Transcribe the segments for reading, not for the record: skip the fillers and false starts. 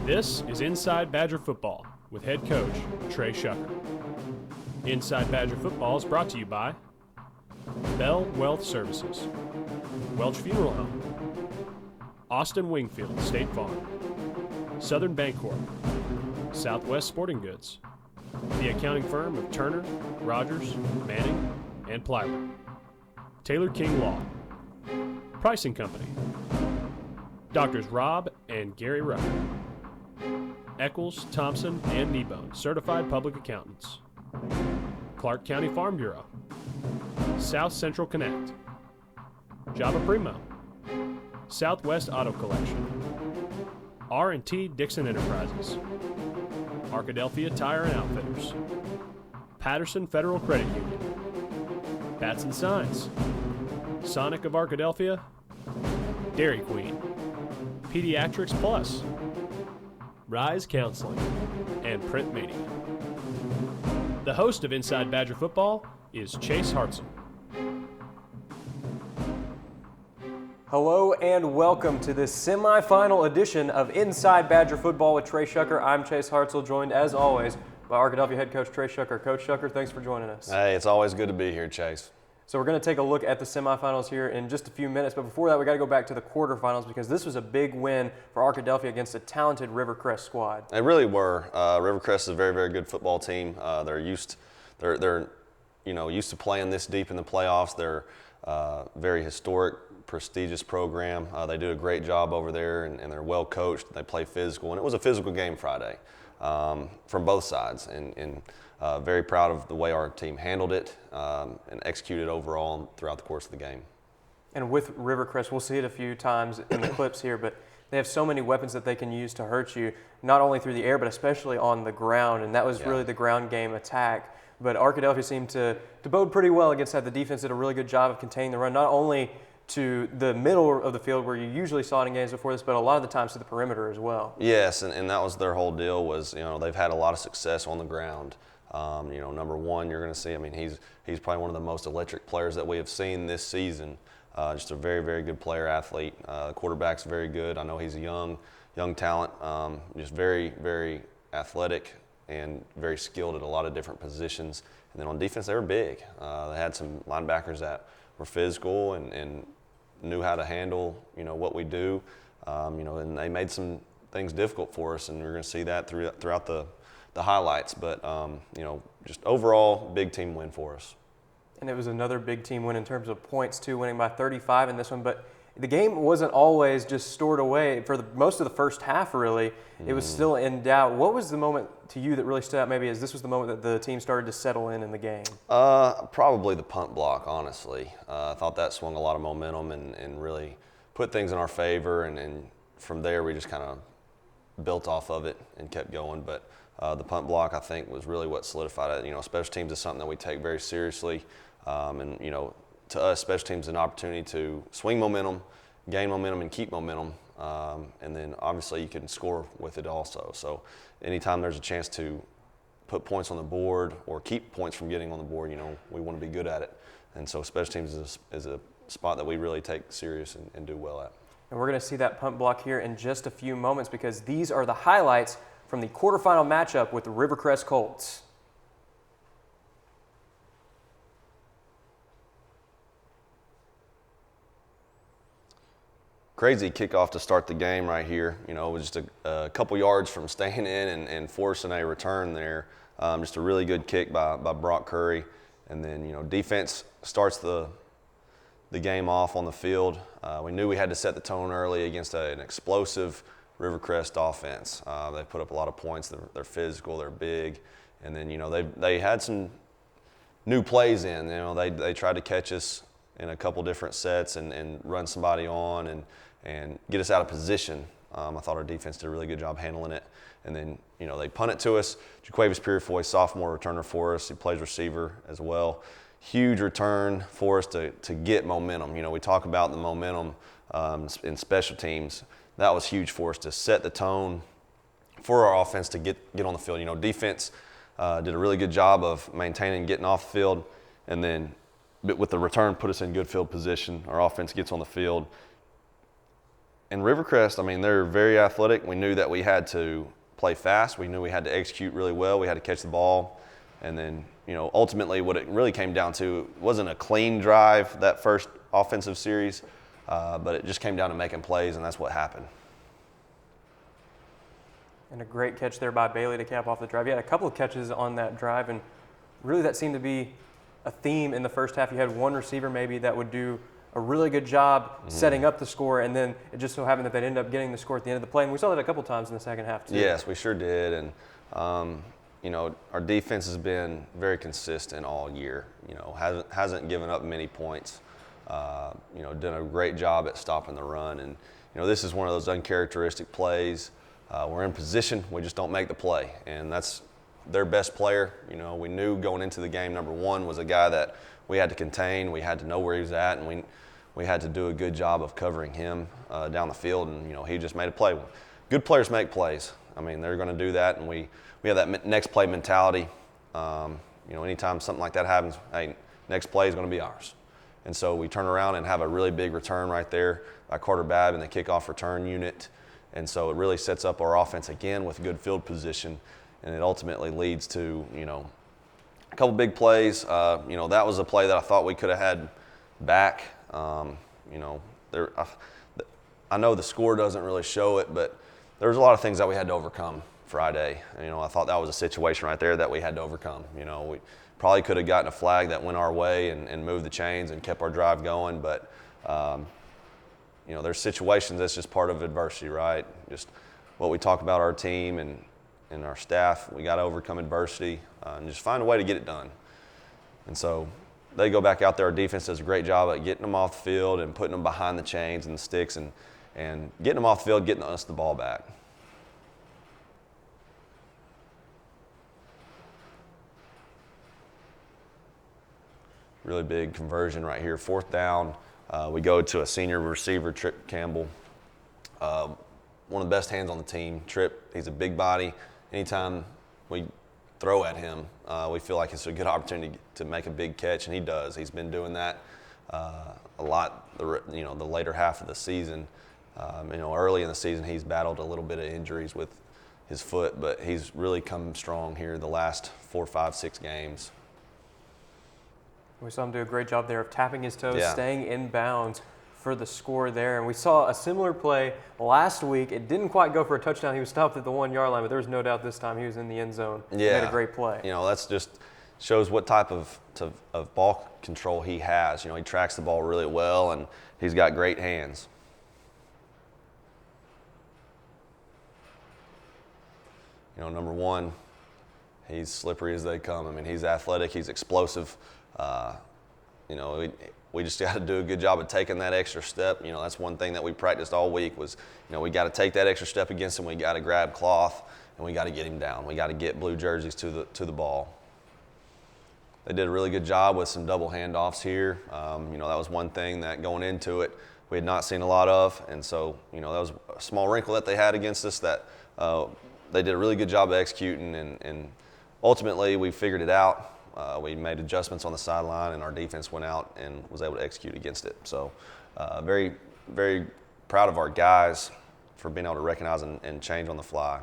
This is Inside Badger Football with head coach Trey Shucker. Inside Badger Football is brought to you by Bell Wealth Services, Welch Funeral Home, Austin Wingfield State Farm, Southern Bancorp, Southwest Sporting Goods, the accounting firm of Turner, Rogers, Manning, and Plyler, Taylor King Law, Pricing Company, Doctors Rob and Gary Rucker, Eccles, Thompson, and Kneebone, Certified Public Accountants, Clark County Farm Bureau, South Central Connect, Java Primo, Southwest Auto Collection, R&T Dixon Enterprises, Arkadelphia Tire and Outfitters, Patterson Federal Credit Union, Bats and Signs, Sonic of Arkadelphia, Dairy Queen, Pediatrics Plus, Rise Counseling, and Print Mania. The host of Inside Badger Football is Chase Hartzell. Hello and welcome to this semifinal edition of Inside Badger Football with Trey Shucker. I'm Chase Hartzell, joined as always by Arkadelphia head coach Trey Shucker. Coach Shucker, thanks for joining us. Hey, it's always good to be here, Chase. So we're going to take a look at the semifinals here in just a few minutes, but before that we got to go back to the quarterfinals because this was a big win for Arkadelphia against a talented Rivercrest squad. They really were. Rivercrest is a very, very good football team. They're used to playing this deep in the playoffs. They're very historic, prestigious program. They do a great job over there, and they're well coached. They play physical, and it was a physical game Friday from both sides. And very proud of the way our team handled it and executed overall throughout the course of the game. And with Rivercrest, we'll see it a few times in the clips here, but they have so many weapons that they can use to hurt you, not only through the air, but especially on the ground. And that was really the ground game attack. But Arkadelphia seemed to bode pretty well against that. The defense did a really good job of containing the run, not only to the middle of the field where you usually saw it in games before this, but a lot of the times to the perimeter as well. Yes, and that was their whole deal was, they've had a lot of success on the ground. Number one, you're going to see, he's probably one of the most electric players that we have seen this season. Just a very, very good player, athlete. The quarterback's very good. I know he's a young talent, just very, very athletic and very skilled at a lot of different positions. And then on defense, they were big. They had some linebackers that were physical and knew how to handle, what we do. And they made some things difficult for us, and we're going to see that throughout the highlights. But, just overall, big team win for us. And it was another big team win in terms of points, too, winning by 35 in this one. But the game wasn't always just stored away. For most of the first half, really, it was still in doubt. What was the moment to you that really stood out maybe as this was the moment that the team started to settle in the game? Probably the punt block, honestly. I thought that swung a lot of momentum and really put things in our favor. And from there, we just kind of built off of it and kept going. But the punt block, I think, was really what solidified it. Special teams is something that we take very seriously. To us, special teams is an opportunity to swing momentum, gain momentum, and keep momentum. And then obviously you can score with it also. So anytime there's a chance to put points on the board or keep points from getting on the board, we want to be good at it. And so special teams is a spot that we really take serious and do well at. And we're going to see that punt block here in just a few moments because these are the highlights from the quarterfinal matchup with the Rivercrest Colts. Crazy kickoff to start the game right here. It was just a couple yards from staying in and forcing a return there. Just a really good kick by Brock Curry. And then, defense starts the game off on the field. We knew we had to set the tone early against an explosive Rivercrest offense. They put up a lot of points. They're physical, they're big. And then, they had some new plays in. They tried to catch us in a couple different sets and run somebody on and get us out of position. I thought our defense did a really good job handling it. And then, they punt it to us. Jaquavis Purifoy, sophomore returner for us. He plays receiver as well. Huge return for us to get momentum. We talk about the momentum in special teams. That was huge for us to set the tone for our offense to get on the field. Defense did a really good job of maintaining getting off the field. And then with the return, put us in good field position. Our offense gets on the field, And Rivercrest, I mean, they're very athletic. We knew that we had to play fast. We knew we had to execute really well. We had to catch the ball. And then, ultimately what it really came down to wasn't a clean drive, that first offensive series, but it just came down to making plays, and that's what happened. And a great catch there by Bailey to cap off the drive. You had a couple of catches on that drive, and really that seemed to be a theme in the first half. You had one receiver maybe that would do a really good job setting up the score, and then it just so happened that they'd end up getting the score at the end of the play. And we saw that a couple times in the second half too. Yes, we sure did. And, our defense has been very consistent all year. Hasn't given up many points. Done a great job at stopping the run. And, this is one of those uncharacteristic plays. We're in position, we just don't make the play. And that's their best player. We knew going into the game, number one was a guy that we had to contain. We had to know where he was at, and we had to do a good job of covering him down the field. And, he just made a play. Good players make plays. I mean, they're going to do that, and we have that next play mentality. Anytime something like that happens, hey, next play is going to be ours. And so we turn around and have a really big return right there by Carter Babb in the kickoff return unit. And so it really sets up our offense again with good field position, and it ultimately leads to, a couple big plays. That was a play that I thought we could have had back. I know the score doesn't really show it, but there was a lot of things that we had to overcome Friday. I thought that was a situation right there that we had to overcome. We probably could have gotten a flag that went our way and moved the chains and kept our drive going, but there's situations that's just part of adversity, right? Just what we talk about our team and our staff. We got to overcome adversity and just find a way to get it done. And so they go back out there. Our defense does a great job at getting them off the field and putting them behind the chains and the sticks and getting them off the field, getting us the ball back. Really big conversion right here. 4th down. We go to a senior receiver, Trip Campbell. One of the best hands on the team. Trip, he's a big body. Anytime we throw at him, we feel like it's a good opportunity to make a big catch, and he does. He's been doing that a lot, the later half of the season. Early in the season, he's battled a little bit of injuries with his foot, but he's really come strong here the last 4, 5, 6 games. We saw him do a great job there of tapping his toes, Yeah. staying in bounds for the score there. And we saw a similar play last week. It didn't quite go for a touchdown. He was stopped at the 1-yard line, but there was no doubt this time he was in the end zone. Yeah. He made a great play. That's just shows what type of ball control he has. He tracks the ball really well, and he's got great hands. Number one, he's slippery as they come. I mean, he's athletic, he's explosive. We just got to do a good job of taking that extra step. That's one thing that we practiced all week was, we got to take that extra step against him. We got to grab cloth, and we got to get him down. We got to get blue jerseys to the ball. They did a really good job with some double handoffs here. That was one thing that going into it we had not seen a lot of, and so that was a small wrinkle that they had against us that they did a really good job of executing, and ultimately we figured it out. We made adjustments on the sideline, and our defense went out and was able to execute against it. So very, very proud of our guys for being able to recognize and change on the fly.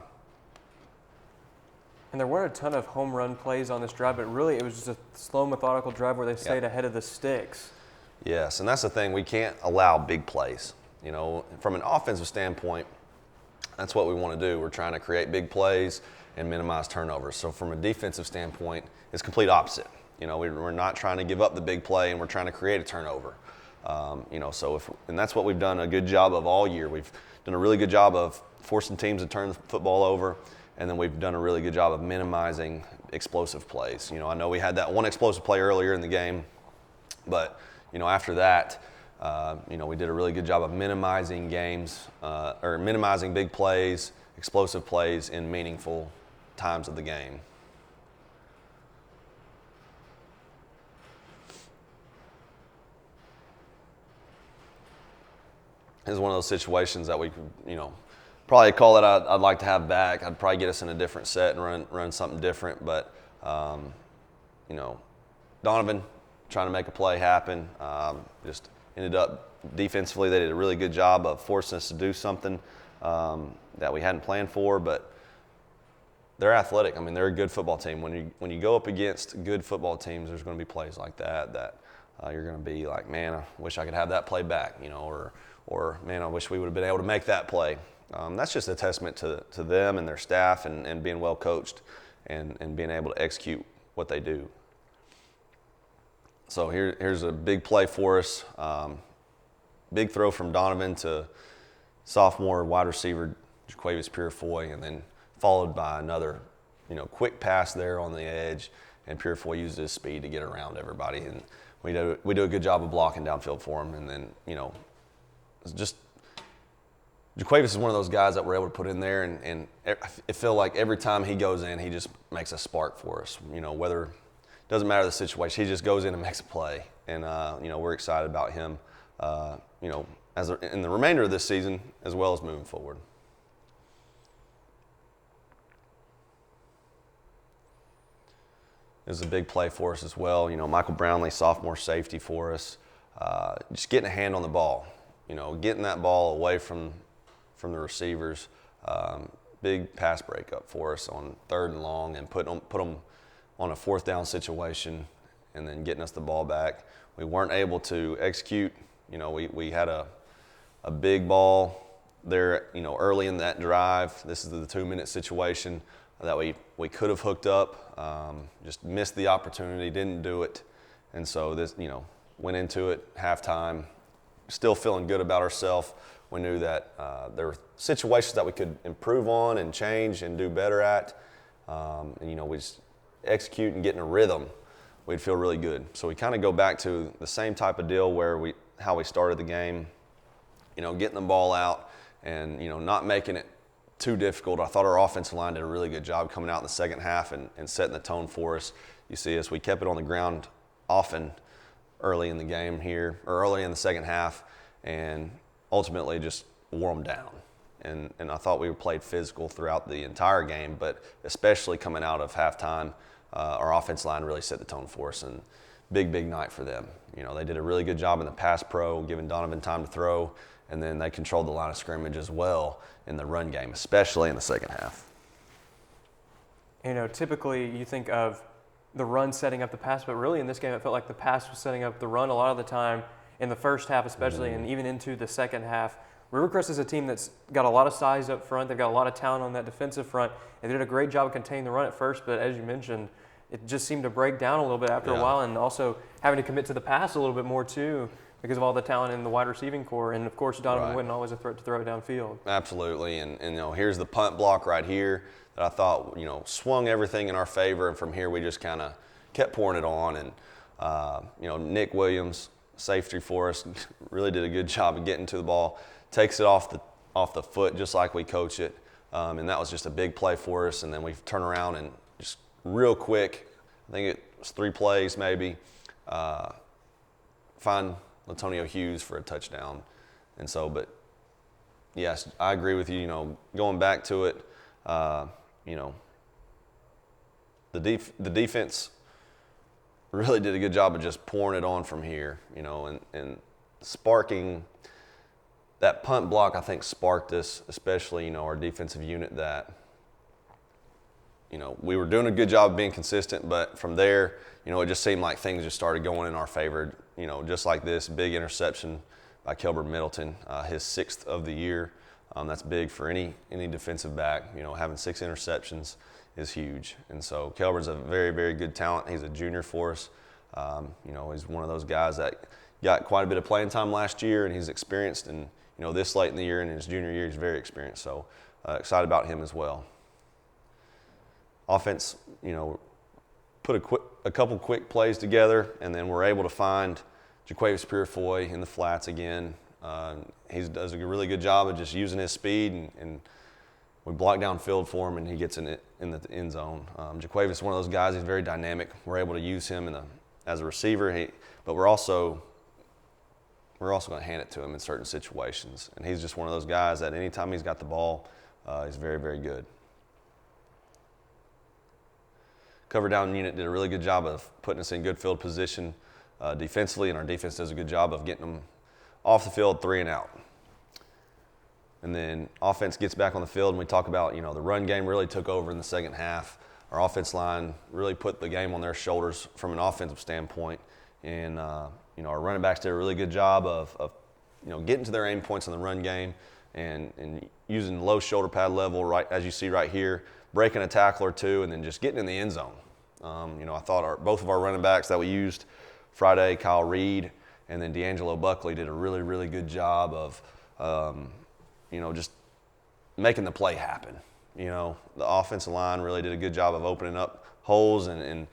And there weren't a ton of home run plays on this drive, but really it was just a slow, methodical drive where they stayed ahead of the sticks. Yes, and that's the thing. We can't allow big plays. From an offensive standpoint, that's what we want to do. We're trying to create big plays and minimize turnovers. So from a defensive standpoint, it's complete opposite. We're not trying to give up the big play, and we're trying to create a turnover. And that's what we've done a good job of all year. We've done a really good job of forcing teams to turn the football over, and then we've done a really good job of minimizing explosive plays. I know we had that one explosive play earlier in the game, but after that, we did a really good job of minimizing minimizing big plays, explosive plays in meaningful times of the game. This is one of those situations that we, probably call that I'd like to have back. I'd probably get us in a different set and run something different. But, Donovan trying to make a play happen, just ended up defensively, they did a really good job of forcing us to do something that we hadn't planned for, but they're athletic. I mean, they're a good football team. When you go up against good football teams, there's going to be plays like that you're going to be like, man, I wish I could have that play back, or man, I wish we would have been able to make that play. That's just a testament to them and their staff and being well coached and being able to execute what they do. So here's a big play for us. Big throw from Donovan to sophomore wide receiver Jaquavius Purifoy, and then followed by another, quick pass there on the edge, and Purifoy used his speed to get around everybody, and we do a good job of blocking downfield for him. And then, it's just Jaquavius is one of those guys that we're able to put in there, and it feel like every time he goes in, he just makes a spark for us. Whether doesn't matter the situation, he just goes in and makes a play, and we're excited about him. In the remainder of this season, as well as moving forward. It was a big play for us as well. Michael Brownlee, sophomore safety for us, just getting a hand on the ball. Getting that ball away from the receivers. Big pass breakup for us on 3rd and long, and put them on a 4th down situation, and then getting us the ball back. We weren't able to execute. We had a big ball there, early in that drive. This is the 2-minute situation that we could have hooked up, just missed the opportunity, didn't do it. And so this, went into it halftime, still feeling good about ourselves. We knew that there were situations that we could improve on and change and do better at. We just execute and get in a rhythm, we'd feel really good. So we kind of go back to the same type of deal where how we started the game, getting the ball out and, not making it too difficult. I thought our offensive line did a really good job coming out in the second half and setting the tone for us. You see us, we kept it on the ground often early in the game here, or early in the second half, and ultimately just wore them down. And I thought we played physical throughout the entire game, but especially coming out of halftime, our offensive line really set the tone for us, and big night for them. They did a really good job in the pass pro, giving Donovan time to throw, and then they controlled the line of scrimmage as well in the run game, especially in the second half. Typically you think of the run setting up the pass, but really in this game it felt like the pass was setting up the run a lot of the time in the first half especially, and even into the second half. Rivercrest is a team that's got a lot of size up front. They've got a lot of talent on that defensive front, and they did a great job of containing the run at first, but as you mentioned, it just seemed to break down a little bit after a while, and also having to commit to the pass a little bit more too because of all the talent in the wide receiving core. And of course, Donovan wasn't always a threat to throw it downfield. Absolutely, and here's the punt block right here that I thought swung everything in our favor, and from here we just kind of kept pouring it on. And Nick Williams, safety for us, really did a good job of getting to the ball, takes it off the foot just like we coach it, and that was just a big play for us. And then we turn around and just real quick, I think it was 3 plays maybe, find Latonio Hughes for a touchdown. And so, but yes, I agree with you. Going back to it, the defense really did a good job of just pouring it on from here, and sparking that punt block. I think sparked us, especially our defensive unit, that we were doing a good job of being consistent, but from there, it just seemed like things just started going in our favor. Just like this big interception by Kelber Middleton, his 6th of the year. That's big for any defensive back. Having 6 interceptions is huge. And so Kelber's a very, very good talent. He's a junior for us. He's one of those guys that got quite a bit of playing time last year, and he's experienced. And this late in the year, in his junior year, he's very experienced. So excited about him as well. Offense, put a couple quick plays together, and then we're able to find Jaquavius Purifoy in the flats again. He does a really good job of just using his speed, and we block downfield for him, and he gets in the end zone. Jaquavius is one of those guys. He's very dynamic. We're able to use him as a receiver, but we're also going to hand it to him in certain situations. And he's just one of those guys that anytime he's got the ball, he's very, very good. Cover down unit did a really good job of putting us in good field position defensively, and our defense does a good job of getting them off the field, 3 and out. And then offense gets back on the field, and we talk about, the run game really took over in the second half. Our offense line really put the game on their shoulders from an offensive standpoint. And, our running backs did a really good job of getting to their aim points in the run game and using low shoulder pad level, right as you see right here, breaking a tackle or two, and then just getting in the end zone. I thought both of our running backs that we used Friday, Kyle Reed and then D'Angelo Buckley, did a really, really good job of, just making the play happen. The offensive line really did a good job of opening up holes, and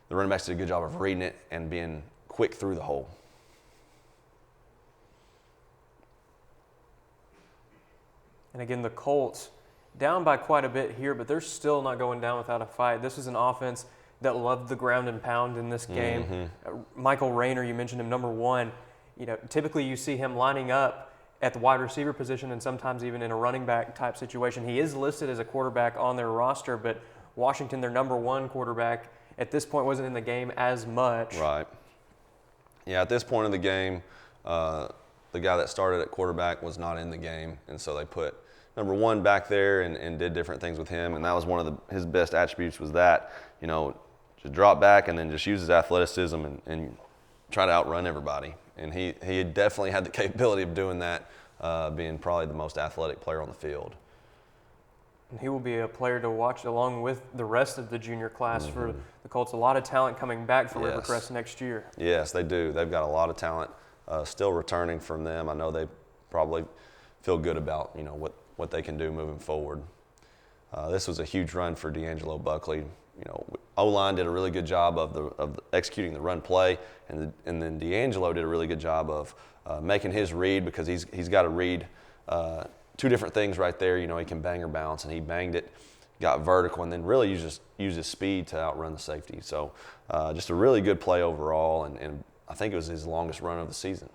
the running backs did a good job of reading it and being quick through the hole. And again, the Colts down by quite a bit here, but they're still not going down without a fight. This is an offense that loved the ground and pound in this game. Michael Rayner, you mentioned him, number 1. Typically you see him lining up at the wide receiver position and sometimes even in a running back type situation. He is listed as a quarterback on their roster, but Washington, their number 1 quarterback, at this point wasn't in the game as much. Right. Yeah, at this point in the game, the guy that started at quarterback was not in the game, and so they put number 1 back there and did different things with him, and that was one of his best attributes was that, just drop back and then just use his athleticism and try to outrun everybody. And he definitely had the capability of doing that, being probably the most athletic player on the field. And he will be a player to watch along with the rest of the junior class for the Colts. A lot of talent coming back for Rivercrest next year. Yes, they do. They've got a lot of talent still returning from them. I know they probably feel good about what they can do moving forward. This was a huge run for D'Angelo Buckley. O-line did a really good job of executing the run play, and then D'Angelo did a really good job of making his read, because he's got to read 2 different things right there. He can bang or bounce, and he banged it, got vertical, and then really used his speed to outrun the safety. So just a really good play overall, and I think it was his longest run of the season.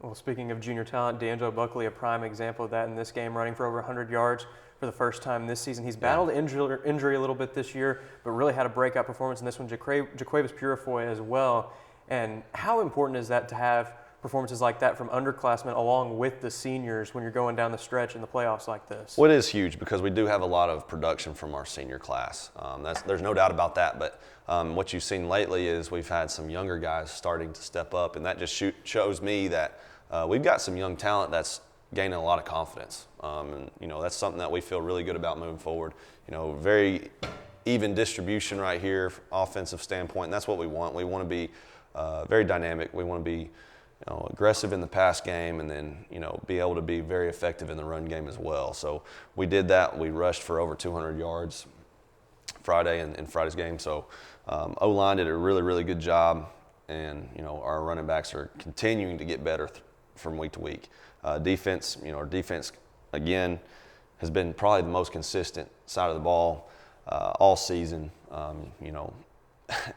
Well, speaking of junior talent, D'Angelo Buckley, a prime example of that in this game, running for over 100 yards for the first time this season. He's battled injury a little bit this year, but really had a breakout performance in this one. Jaquavis Purifoy as well. And how important is that to have performances like that from underclassmen along with the seniors when you're going down the stretch in the playoffs like this? Well, it is huge because we do have a lot of production from our senior class. There's no doubt about that. But what you've seen lately is we've had some younger guys starting to step up, and that just shows me that we've got some young talent that's gaining a lot of confidence. And that's something that we feel really good about moving forward. Very even distribution right here, offensive standpoint, and that's what we want. We want to be very dynamic. We want to be aggressive in the pass game, and then be able to be very effective in the run game as well. So we did that. We rushed for over 200 yards Friday in Friday's game. So O-line did a really, really good job, and our running backs are continuing to get better from week to week. Defense, our defense again has been probably the most consistent side of the ball all season.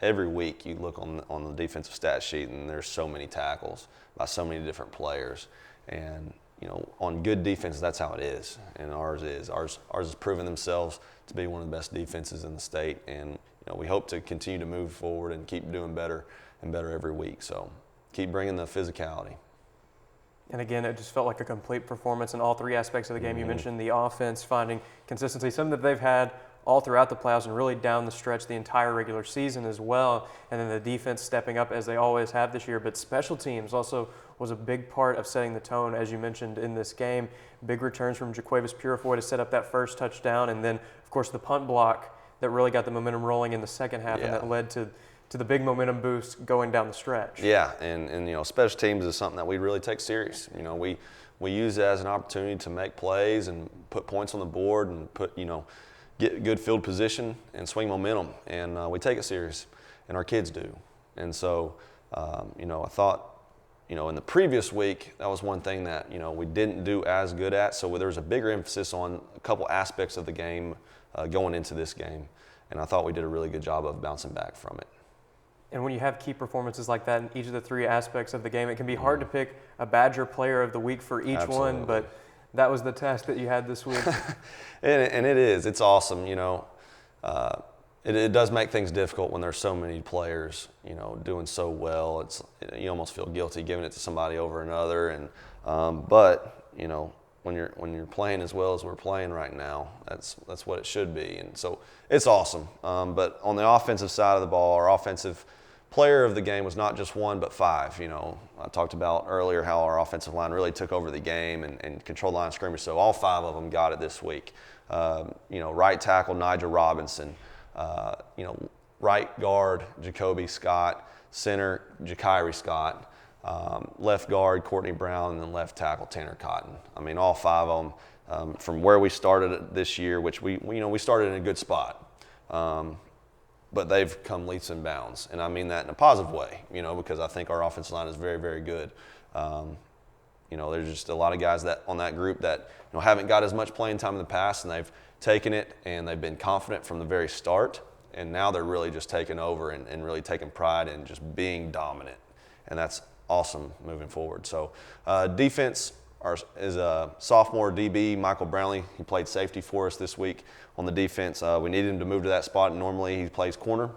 Every week you look on the defensive stat sheet, and there's so many tackles by so many different players. And on good defense, that's how it is, and ours has proven themselves to be one of the best defenses in the state. And we hope to continue to move forward and keep doing better and better every week. So keep bringing the physicality. And again, it just felt like a complete performance in all 3 aspects of the game. You mentioned the offense finding consistency, something that they've had all throughout the playoffs and really down the stretch the entire regular season as well. And then the defense stepping up as they always have this year. But special teams also was a big part of setting the tone, as you mentioned, in this game. Big returns from Jaquavis Purifoy to set up that first touchdown. And then, of course, the punt block that really got the momentum rolling in the second half, and that led to the big momentum boost going down the stretch. Yeah, and special teams is something that we really take serious. We use it as an opportunity to make plays and put points on the board and get good field position and swing momentum, and we take it serious, and our kids do. And so, I thought, in the previous week, that was one thing that, we didn't do as good at, so there was a bigger emphasis on a couple aspects of the game going into this game, and I thought we did a really good job of bouncing back from it. And when you have key performances like that in each of the 3 aspects of the game, it can be hard to pick a Badger player of the week for each one, but that was the task that you had this week. and it is. It's awesome. it does make things difficult when there's so many players, doing so well. You almost feel guilty giving it to somebody over another. And but when you're playing as well as we're playing right now, that's what it should be. And so it's awesome. But on the offensive side of the ball, our offensive player of the game was not just one, but five. I talked about earlier how our offensive line really took over the game and controlled the line of scrimmage. So all five of them got it this week. Right tackle Nigel Robinson. Right guard Jacoby Scott, center Jakiri Scott, left guard Courtney Brown, and then left tackle Tanner Cotton. I mean, all five of them from where we started this year, which we started in a good spot, but they've come leaps and bounds, and I mean that in a positive way, because I think our offensive line is very, very good. There's just a lot of guys that on that group that haven't got as much playing time in the past, and they've taken it and they've been confident from the very start, and now they're really just taking over and really taking pride in just being dominant, and that's awesome moving forward. So defense is a sophomore DB, Michael Brownlee. He played safety for us this week on the defense. We needed him to move to that spot. Normally he plays corner,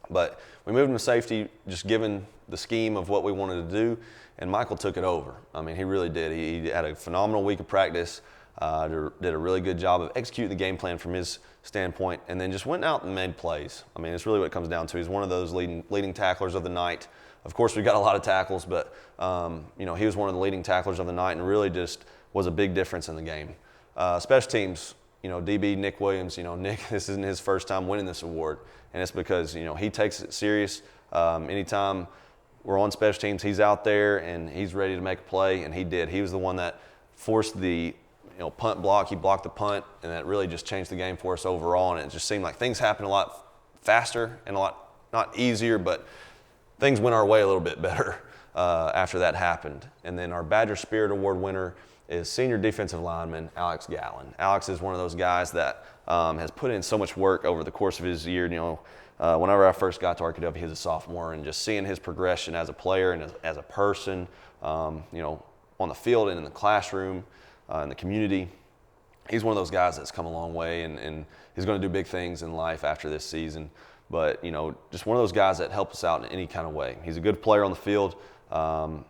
but we moved him to safety just given the scheme of what we wanted to do, and Michael took it over. I mean, he really did. He had a phenomenal week of practice. Did a really good job of executing the game plan from his standpoint, and then just went out and made plays. I mean, it's really what it comes down to. He's one of those leading tacklers of the night. Of course, we got a lot of tackles, but he was one of the leading tacklers of the night, and really just was a big difference in the game. Special teams, DB Nick Williams. Nick, this isn't his first time winning this award, and it's because he takes it serious. Anytime we're on special teams, he's out there and he's ready to make a play, and he did. He was the one that forced the punt block. He blocked the punt, and that really just changed the game for us overall. And it just seemed like things happened a lot faster and a lot, not easier, but things went our way a little bit better after that happened. And then our Badger Spirit Award winner is senior defensive lineman Alex Gallen. Alex is one of those guys that has put in so much work over the course of his year. Whenever I first got to RKW, he was a sophomore, and just seeing his progression as a player and as a person, on the field and in the classroom, in the community, he's one of those guys that's come a long way, and he's going to do big things in life after this season. But, just one of those guys that helps us out in any kind of way. He's a good player on the field, and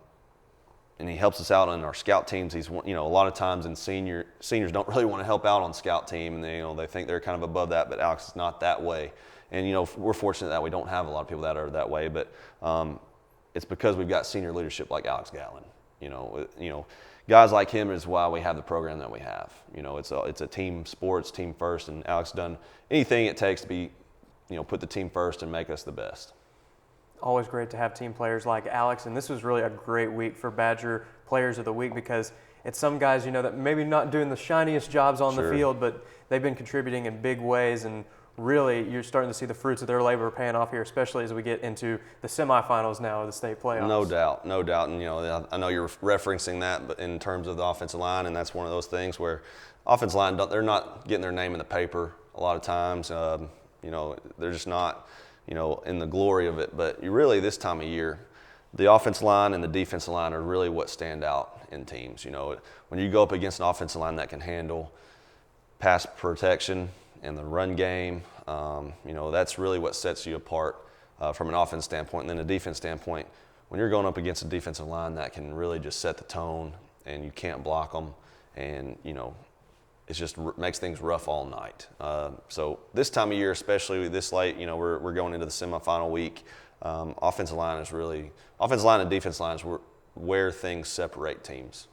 he helps us out on our scout teams. He's, a lot of times in seniors don't really want to help out on scout team, and they think they're kind of above that, but Alex is not that way. And, we're fortunate that we don't have a lot of people that are that way, but it's because we've got senior leadership like Alex Gallen. Guys like him is why we have the program that we have. It's a team sports, team first, and Alex done anything it takes to be, put the team first and make us the best. Always great to have team players like Alex, and this was really a great week for Badger Players of the Week because it's some guys, that maybe not doing the shiniest jobs on the field, but they've been contributing in big ways, and really you're starting to see the fruits of their labor paying off here, especially as we get into the semifinals now of the state playoffs. No doubt. And, I know you're referencing that but in terms of the offensive line, and that's one of those things where offensive line, they're not getting their name in the paper a lot of times. They're just not, in the glory of it. But you really, this time of year, the offensive line and the defensive line are really what stand out in teams. When you go up against an offensive line that can handle pass protection and the run game, that's really what sets you apart from an offense standpoint. And then a defense standpoint, when you're going up against a defensive line that can really just set the tone and you can't block them, and it just makes things rough all night. So this time of year, especially this late, we're going into the semifinal week. Offensive line and defense line is where things separate teams.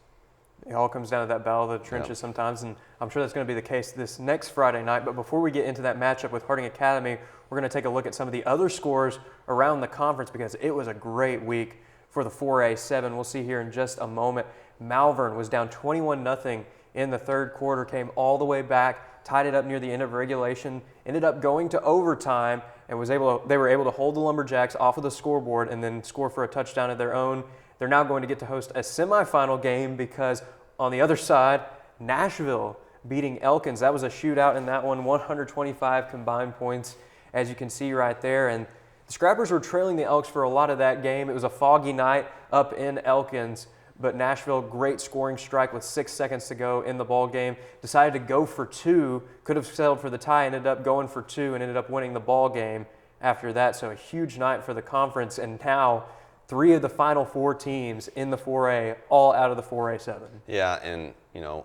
It all comes down to that battle of the trenches sometimes, and I'm sure that's going to be the case this next Friday night. But before we get into that matchup with Harding Academy, we're going to take a look at some of the other scores around the conference because it was a great week for the 4A7. We'll see here in just a moment. Malvern was down 21-0 in the third quarter, came all the way back, tied it up near the end of regulation, ended up going to overtime, and they were able to hold the Lumberjacks off of the scoreboard and then score for a touchdown of their own. They're now going to get to host a semifinal game because on the other side, Nashville beating Elkins. That was a shootout in that one, 125 combined points, as you can see right there. And the Scrappers were trailing the Elks for a lot of that game. It was a foggy night up in Elkins, but Nashville, great scoring strike with 6 seconds to go in the ball game, decided to go for 2, could have settled for the tie, ended up going for 2 and ended up winning the ball game after that. So a huge night for the conference, and now 3 of the final 4 teams in the 4A, all out of the 4A7. Yeah, and, you know,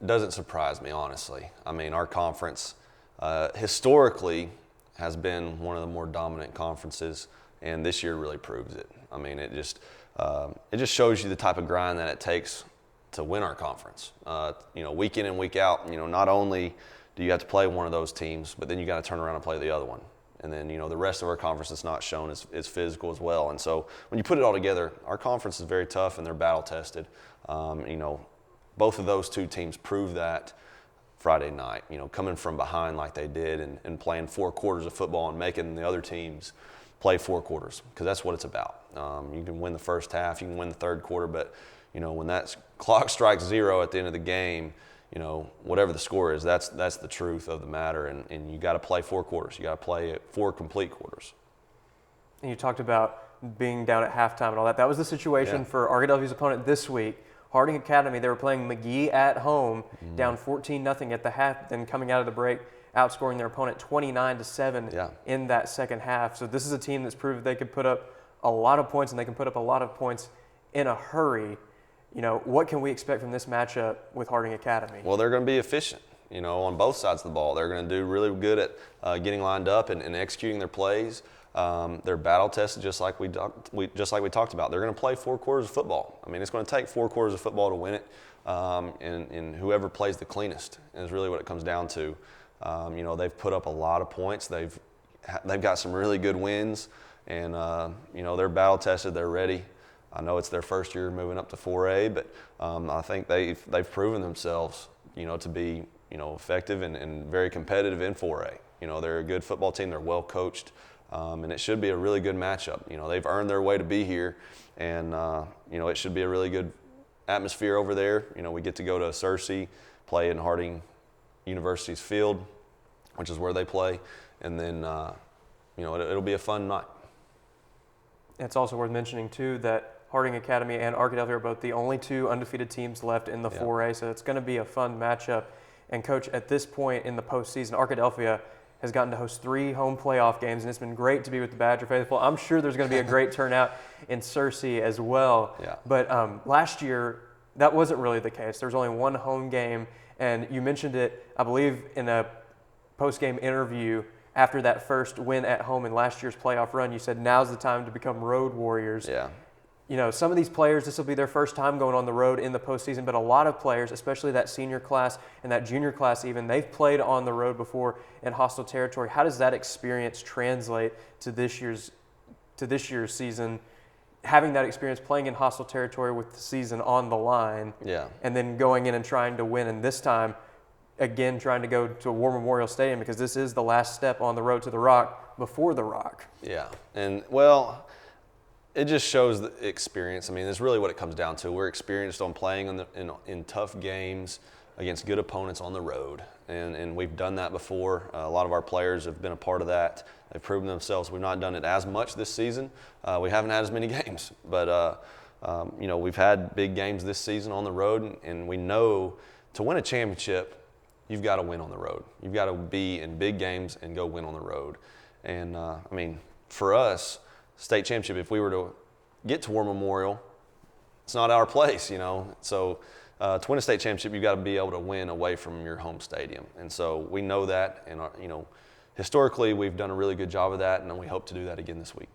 it doesn't surprise me, honestly. I mean, our conference historically has been one of the more dominant conferences, and this year really proves it. I mean, it just shows you the type of grind that it takes to win our conference. You know, week in and week out, you know, not only do you have to play one of those teams, but then you got to turn around and play the other one. And then, you know, the rest of our conference is not shown is physical as well. And so when you put it all together, our conference is very tough and they're battle tested. You know, both of those 2 teams proved that Friday night, you know, coming from behind like they did and playing 4 quarters of football and making the other teams play 4 quarters, because that's what it's about. You can win the first half, you can win the third quarter, but, you know, when that clock strikes 0 at the end of the game, you know, whatever the score is, that's the truth of the matter, and you got to play 4 quarters. You got to play 4 complete quarters. And you talked about being down at halftime and all that. That was the situation for Arkadelphia's opponent this week. Harding Academy, they were playing McGee at home, down 14-0 at the half, then coming out of the break, outscoring their opponent 29-7 in that second half. So this is a team that's proved they could put up a lot of points, and they can put up a lot of points in a hurry. You know, what can we expect from this matchup with Harding Academy? Well, they're going to be efficient, you know, on both sides of the ball. They're going to do really good at getting lined up and executing their plays. They're battle tested, just like we talked about. They're going to play 4 quarters of football. I mean, it's going to take 4 quarters of football to win it, and whoever plays the cleanest is really what it comes down to. You know, they've put up a lot of points. They've got some really good wins, and you know, they're battle tested. They're ready. I know it's their first year moving up to 4A, but I think they've proven themselves, you know, to be, you know, effective and very competitive in 4A. You know, they're a good football team. They're well coached. And it should be a really good matchup. You know, they've earned their way to be here, and you know, it should be a really good atmosphere over there. You know, we get to go to Searcy, play in Harding University's field, which is where they play, and then you know, it'll be a fun night. It's also worth mentioning too that Harding Academy and Arkadelphia are both the only 2 undefeated teams left in the 4A, so it's going to be a fun matchup. And Coach, at this point in the postseason, Arkadelphia has gotten to host 3 home playoff games, and it's been great to be with the Badger faithful. I'm sure there's going to be a great turnout in Searcy as well. Yeah. But last year, that wasn't really the case. There was only 1 home game, and you mentioned it, I believe, in a post-game interview after that first win at home in last year's playoff run. You said now's the time to become road warriors. Yeah. You know, some of these players, this will be their first time going on the road in the postseason, but a lot of players, especially that senior class and that junior class even, they've played on the road before in hostile territory. How does that experience translate to this year's season, having that experience playing in hostile territory with the season on the line, and then going in and trying to win, and this time, again, trying to go to a War Memorial Stadium, because this is the last step on the road to the Rock before the Rock. Yeah, and well, it just shows the experience. I mean, that's really what it comes down to. We're experienced on playing in tough games against good opponents on the road, and we've done that before. A lot of our players have been a part of that. They've proven themselves. We've not done it as much this season. We haven't had as many games, but you know, we've had big games this season on the road, and we know to win a championship, you've got to win on the road. You've got to be in big games and go win on the road. And I mean, for us, state championship, if we were to get to War Memorial, it's not our place, you know. So to win a state championship, you've got to be able to win away from your home stadium. And so we know that, and you know, historically we've done a really good job of that, and we hope to do that again this week.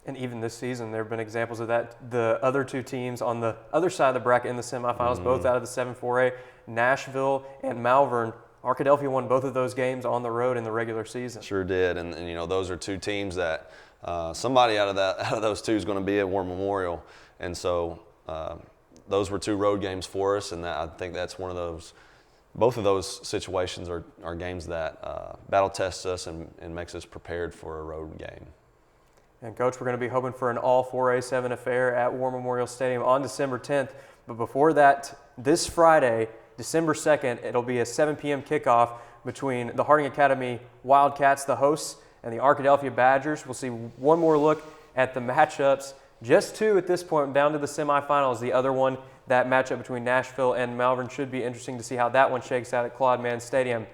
And even this season, there have been examples of that. The other 2 teams on the other side of the bracket in the semifinals, both out of the 7-4A, Nashville and Malvern, Arkadelphia won both of those games on the road in the regular season. Sure did, and you know, those are 2 teams that somebody out of those 2 is going to be at War Memorial, and so those were 2 road games for us, and I think that's one of those. Both of those situations are games that battle tests us and makes us prepared for a road game. And Coach, we're going to be hoping for an all 4A7 affair at War Memorial Stadium on December 10th. But before that, this Friday, December 2nd, it'll be a 7 p.m. kickoff between the Harding Academy Wildcats, the hosts, and the Arkadelphia Badgers. We'll see one more look at the matchups Just 2 at this point, down to the semifinals. The other one, that matchup between Nashville and Malvern, should be interesting to see how that one shakes out at Claude Mann Stadium.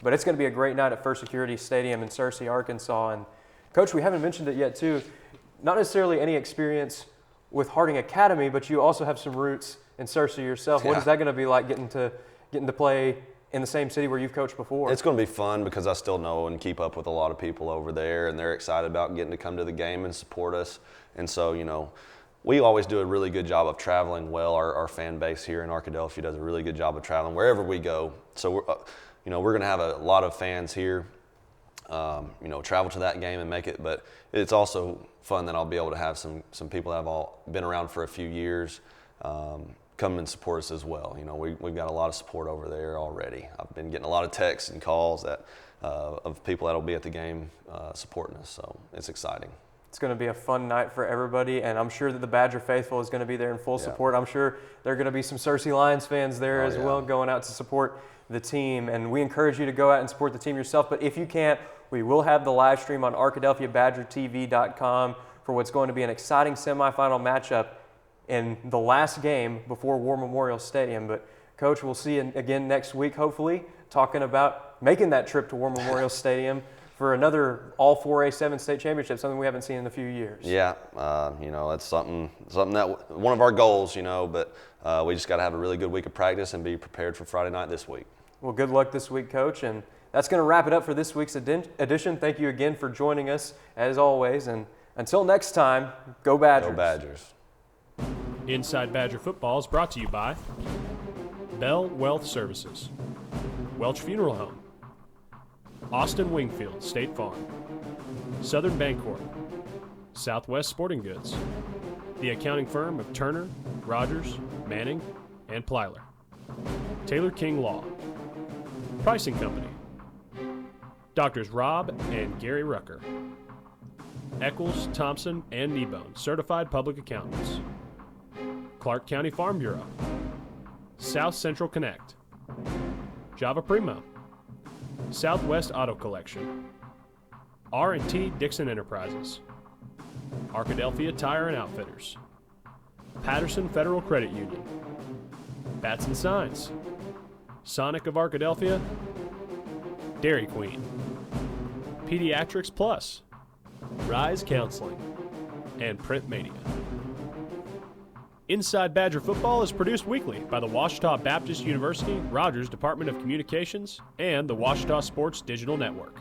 But it's going to be a great night at First Security Stadium in Searcy, Arkansas. And Coach, we haven't mentioned it yet too, not necessarily any experience with Harding Academy, but you also have some roots in Searcy yourself. What is that going to be like getting to play in the same city where you've coached before? It's going to be fun because I still know and keep up with a lot of people over there, and they're excited about getting to come to the game and support us. And so, you know, we always do a really good job of traveling well. Our fan base here in Arkadelphia does a really good job of traveling wherever we go. So, we're going to have a lot of fans here, travel to that game and make it. But it's also fun that I'll be able to have some people that have all been around for a few years come and support us as well. You know, we've got a lot of support over there already. I've been getting a lot of texts and calls of people that'll be at the game supporting us. So it's exciting. It's going to be a fun night for everybody, and I'm sure that the Badger faithful is going to be there in full support. I'm sure there are going to be some Searcy Lions fans there as well going out to support the team, and we encourage you to go out and support the team yourself. But if you can't, we will have the live stream on ArkadelphiaBadgerTV.com for what's going to be an exciting semifinal matchup in the last game before War Memorial Stadium. But Coach, we'll see you again next week, hopefully, talking about making that trip to War Memorial Stadium for another all 4A7 state championship, something we haven't seen in a few years. Yeah, that's something that one of our goals, but we just got to have a really good week of practice and be prepared for Friday night this week. Well, good luck this week, Coach, and that's going to wrap it up for this week's edition. Thank you again for joining us, as always, and until next time, go Badgers. Go Badgers. Inside Badger Football is brought to you by Bell Wealth Services, Welch Funeral Home, Austin Wingfield State Farm, Southern Bancorp, Southwest Sporting Goods, the accounting firm of Turner, Rogers, Manning, and Plyler, Taylor King Law, Pricing Company, Doctors Rob and Gary Rucker, Eccles, Thompson, and Kneebone, Certified Public Accountants, Clark County Farm Bureau, South Central Connect, Java Primo, Southwest Auto Collection, R&T Dixon Enterprises, Arkadelphia Tire and Outfitters, Patterson Federal Credit Union, Bats and Signs, Sonic of Arkadelphia, Dairy Queen, Pediatrics Plus, Rise Counseling, and Print Mania. Inside Badger Football is produced weekly by the Ouachita Baptist University, Rogers Department of Communications, and the Ouachita Sports Digital Network.